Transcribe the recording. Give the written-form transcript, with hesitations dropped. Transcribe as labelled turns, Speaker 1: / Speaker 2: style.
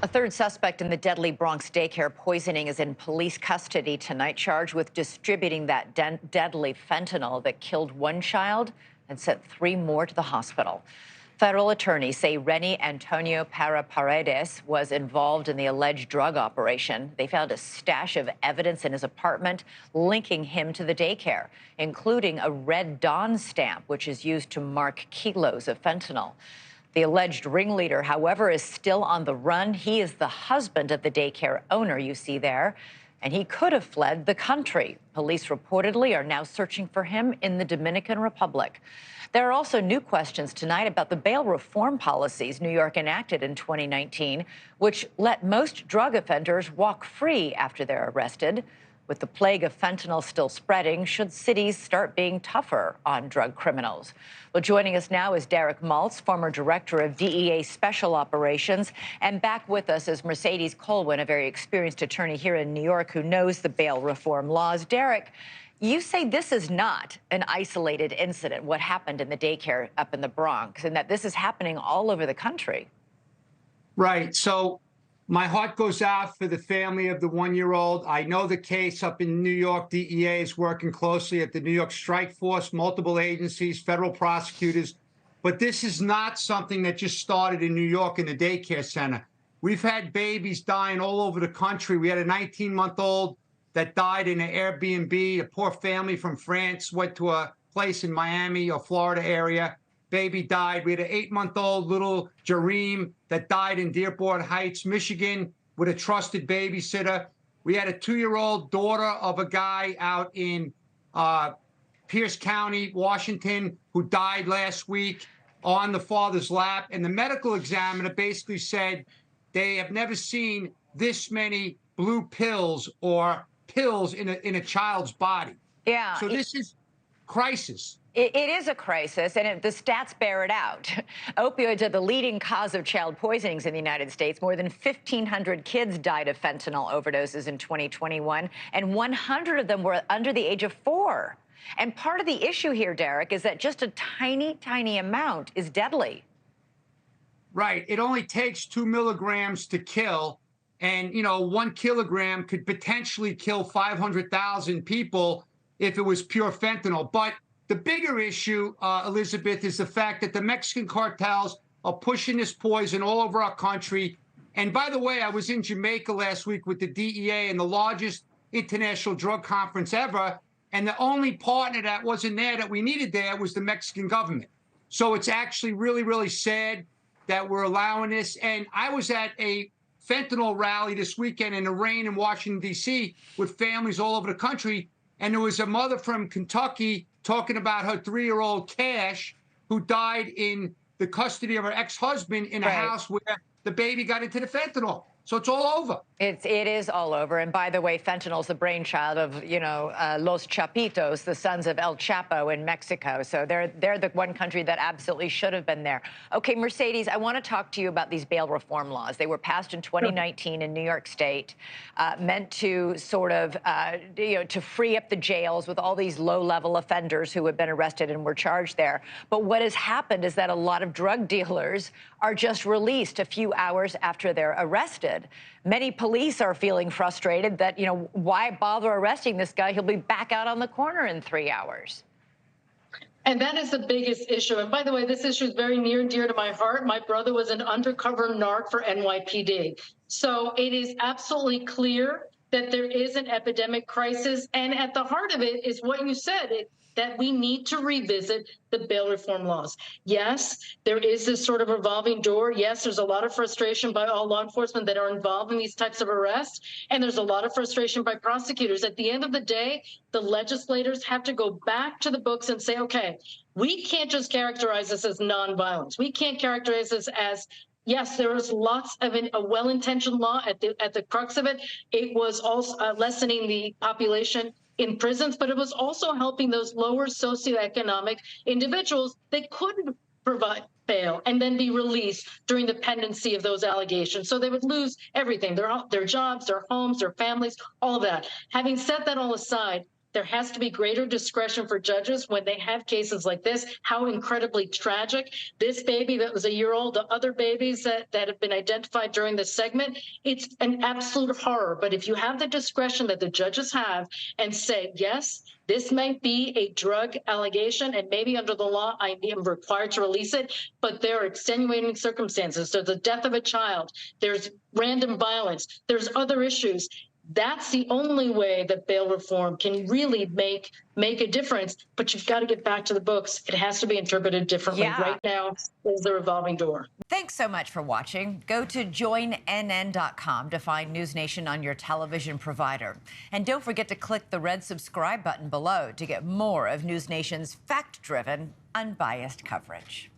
Speaker 1: A third suspect in the deadly Bronx daycare poisoning is in police custody tonight, charged with distributing that deadly fentanyl that killed one child and sent three more to the hospital. Federal attorneys say Renny Antonio Para Paredes was involved in the alleged drug operation. They found a stash of evidence in his apartment linking him to the daycare, including a Red Dawn stamp, which is used to mark kilos of fentanyl. The alleged ringleader, however, is still on the run. He is the husband of the daycare owner you see there, and he could have fled the country. Police reportedly are now searching for him in the Dominican Republic. There are also new questions tonight about the bail reform policies New York enacted in 2019, which let most drug offenders walk free after they're arrested. With the plague of fentanyl still spreading, should cities start being tougher on drug criminals? Well, joining us now is Derek Maltz, former director of DEA Special Operations. And back with us is Mercedes Colwin, a very experienced attorney here in New York who knows the bail reform laws. Derek, you say this is not an isolated incident, what happened in the daycare up in the Bronx, and that this is happening all over the country.
Speaker 2: Right. So my heart goes out for the family of the one-year-old. I know the case up in New York. DEA is working closely at the New York Strike Force, multiple agencies, federal prosecutors. But this is not something that just started in New York in the daycare center. We've had babies dying all over the country. We had a 19-month-old that died in an Airbnb. A poor family from France went to a place in Miami or Florida area. Baby died. We had an 8-month-old little Jareem that died in Dearborn Heights, Michigan, with a trusted babysitter. We had a 2-year-old daughter of a guy out in Pierce County, Washington, who died last week on the father's lap. And the medical examiner basically said they have never seen this many blue pills or pills in a child's body.
Speaker 1: Yeah.
Speaker 2: So this is crisis.
Speaker 1: It is a crisis, and the stats bear it out. Opioids are the leading cause of child poisonings in the United States. More than 1,500 kids died of fentanyl overdoses in 2021, and 100 of them were under the age of 4. And part of the issue here, Derek, is that just a tiny, tiny amount is deadly.
Speaker 2: Right. It only takes 2 milligrams to kill. And, 1 kilogram could potentially kill 500,000 people if it was pure fentanyl. But the bigger issue, Elizabeth, is the fact that the Mexican cartels are pushing this poison all over our country. And by the way, I was in Jamaica last week with the DEA in the largest international drug conference ever. And the only partner that wasn't there that we needed there was the Mexican government. So it's actually really, really sad that we're allowing this. And I was at a fentanyl rally this weekend in the rain in Washington, D.C. with families all over the country. And there was a mother from Kentucky talking about her 3-year-old Cash, who died in the custody of her ex-husband in a house where the baby got into the fentanyl. So it's all over.
Speaker 1: It is all over. And by the way, fentanyl's the brainchild of, Los Chapitos, the sons of El Chapo in Mexico. So they're the one country that absolutely should have been there. Okay, Mercedes, I want to talk to you about these bail reform laws. They were passed in 2019 in New York State, meant to sort of, to free up the jails with all these low-level offenders who had been arrested and were charged there. But what has happened is that a lot of drug dealers are just released a few hours after they're arrested. Many police are feeling frustrated that, why bother arresting this guy? He'll be back out on the corner in 3 hours.
Speaker 3: And that is the biggest issue. And by the way, this issue is very near and dear to my heart. My brother was an undercover narc for NYPD. So it is absolutely clear that there is an epidemic crisis. And at the heart of it is what you said, that we need to revisit the bail reform laws. Yes, there is this sort of revolving door. Yes, there's a lot of frustration by all law enforcement that are involved in these types of arrests. And there's a lot of frustration by prosecutors. At the end of the day, the legislators have to go back to the books and say, okay, we can't just characterize this as nonviolence. We can't characterize this as, yes, there was lots of a well-intentioned law at the crux of it. It was also lessening the population in prisons, but it was also helping those lower socioeconomic individuals that couldn't provide bail and then be released during the pendency of those allegations. So they would lose everything, their jobs, their homes, their families, all of that. Having set that all aside, There has to be greater discretion for judges when they have cases like this. How incredibly tragic. This baby that was a year old, the other babies that have been identified during this segment, it's an absolute horror. But if you have the discretion that the judges have and say, yes, this might be a drug allegation, and maybe under the law I am required to release it, but there are extenuating circumstances. There's the death of a child. There's random violence. There's other issues. That's the only way that bail reform can really make a difference. But you've got to get back to the books. It has to be interpreted differently.
Speaker 1: Yeah.
Speaker 3: Right now is the revolving door.
Speaker 1: Thanks so much for watching. Go to joinnn.com to find NewsNation on your television provider. And don't forget to click the red subscribe button below to get more of NewsNation's fact-driven, unbiased coverage.